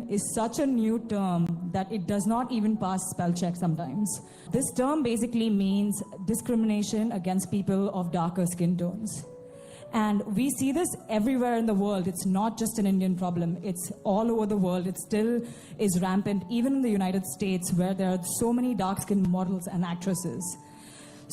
is such a new term that it does not even pass spell check sometimes. This term basically means discrimination against people of darker skin tones. And we see this everywhere in the world. It's not just an Indian problem. It's all over the world. It still is rampant, even in the United States, where there are so many dark-skinned models and actresses.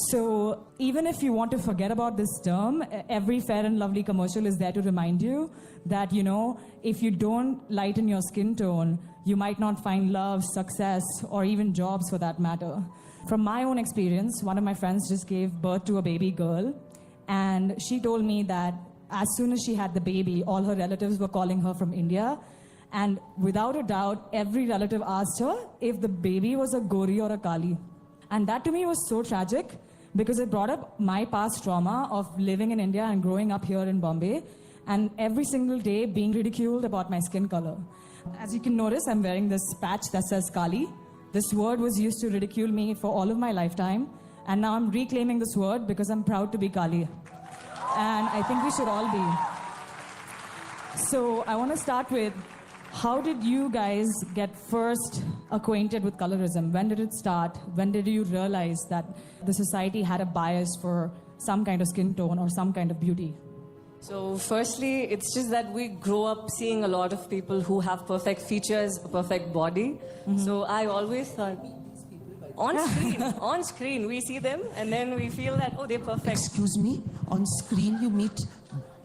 So even if you want to forget about this term, every Fair and Lovely commercial is there to remind you that, you know, if you don't lighten your skin tone, you might not find love, success, or even jobs for that matter. From my own experience, one of my friends just gave birth to a baby girl. And she told me that as soon as she had the baby, all her relatives were calling her from India. And without a doubt, every relative asked her if the baby was a Gori or a Kali. And that to me was so tragic because it brought up my past trauma of living in India and growing up here in Bombay. And every single day being ridiculed about my skin color. As you can notice, I'm wearing this patch that says Kali. This word was used to ridicule me for all of my lifetime. And now I'm reclaiming this word because I'm proud to be Kali. And I think we should all be. So I want to start with, how did you guys get first acquainted with colorism? When did it start? When did you realize that the society had a bias for some kind of skin tone or some kind of beauty? So firstly, it's just that we grow up seeing a lot of people who have perfect features, a perfect body. So I always thought, on screen, we see them and then we feel that, oh, they're perfect. Excuse me, on screen you meet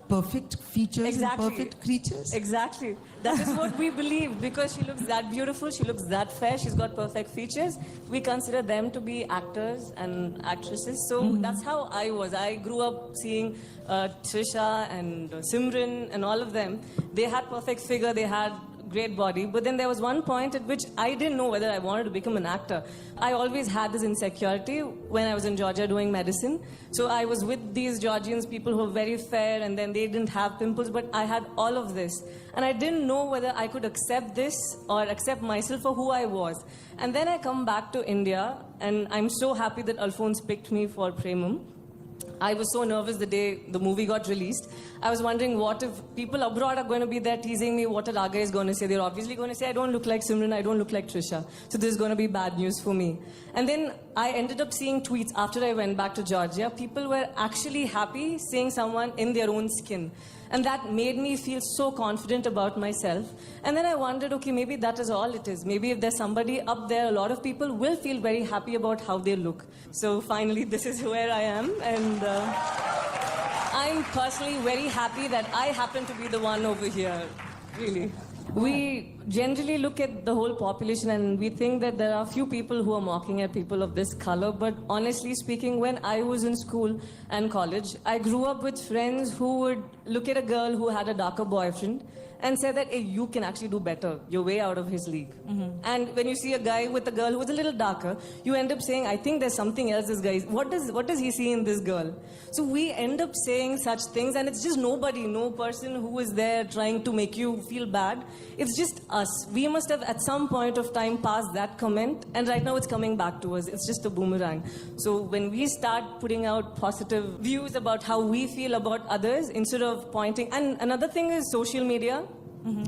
perfect features and perfect creatures? Exactly. That is what we believe, because she looks that beautiful, she looks that fair, she's got perfect features. We consider them to be actors and actresses. So that's how I was. I grew up seeing Trisha and Simran and all of them. They had perfect figure, they had great body, but then there was one point at which I didn't know whether I wanted to become an actor. I always had this insecurity when I was in Georgia doing medicine. So I was with these Georgians, people who were very fair, and then they didn't have pimples, but I had all of this. And I didn't know whether I could accept this or accept myself for who I was. And then I come back to India, and I'm so happy that Alphonse picked me for Premam. I was so nervous the day the movie got released. I was wondering, what if people abroad are going to be there teasing me, what are Raga is going to say? They're obviously going to say, I don't look like Simran, I don't look like Trisha. So this is going to be bad news for me. And then I ended up seeing tweets after I went back to Georgia. People were actually happy seeing someone in their own skin. And that made me feel so confident about myself. And then I wondered, okay, maybe that is all it is. Maybe if there's somebody up there, a lot of people will feel very happy about how they look. So finally, this is where I am. And I'm personally very happy that I happen to be the one over here, really. We generally look at the whole population and we think that there are few people who are mocking at people of this color. But honestly speaking, when I was in school and college, I grew up with friends who would look at a girl who had a darker boyfriend and say that, hey, you can actually do better. You're way out of his league. And when you see a guy with a girl who's a little darker, you end up saying, I think there's something else this guy is. What does he see in this girl? So we end up saying such things, and it's just nobody, no person who is there trying to make you feel bad. It's just us. We must have at some point of time passed that comment, and right now it's coming back to us. It's just a boomerang. So when we start putting out positive views about how we feel about others instead of pointing, and another thing is social media.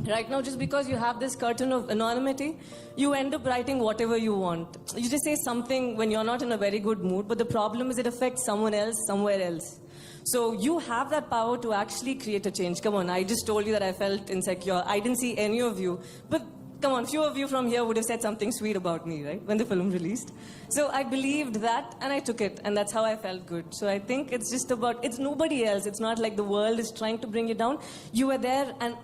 Right now, just because you have this curtain of anonymity, you end up writing whatever you want. You just say something when you're not in a very good mood, but the problem is it affects someone else somewhere else. So you have that power to actually create a change. Come on, I just told you that I felt insecure. I didn't see any of you. But come on, few of you from here would have said something sweet about me, right? When the film released. So I believed that and I took it, and that's how I felt good. So I think it's just about, it's nobody else. It's not like the world is trying to bring you down. You were there, and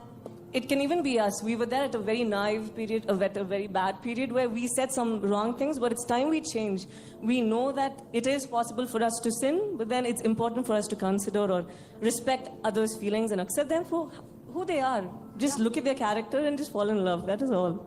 it can even be us. We were there at a very naive period, at a very bad period where we said some wrong things, but it's time we change. We know that it is possible for us to sin, but then it's important for us to consider or respect others' feelings and accept them for who they are. Just look at their character and just fall in love. That is all.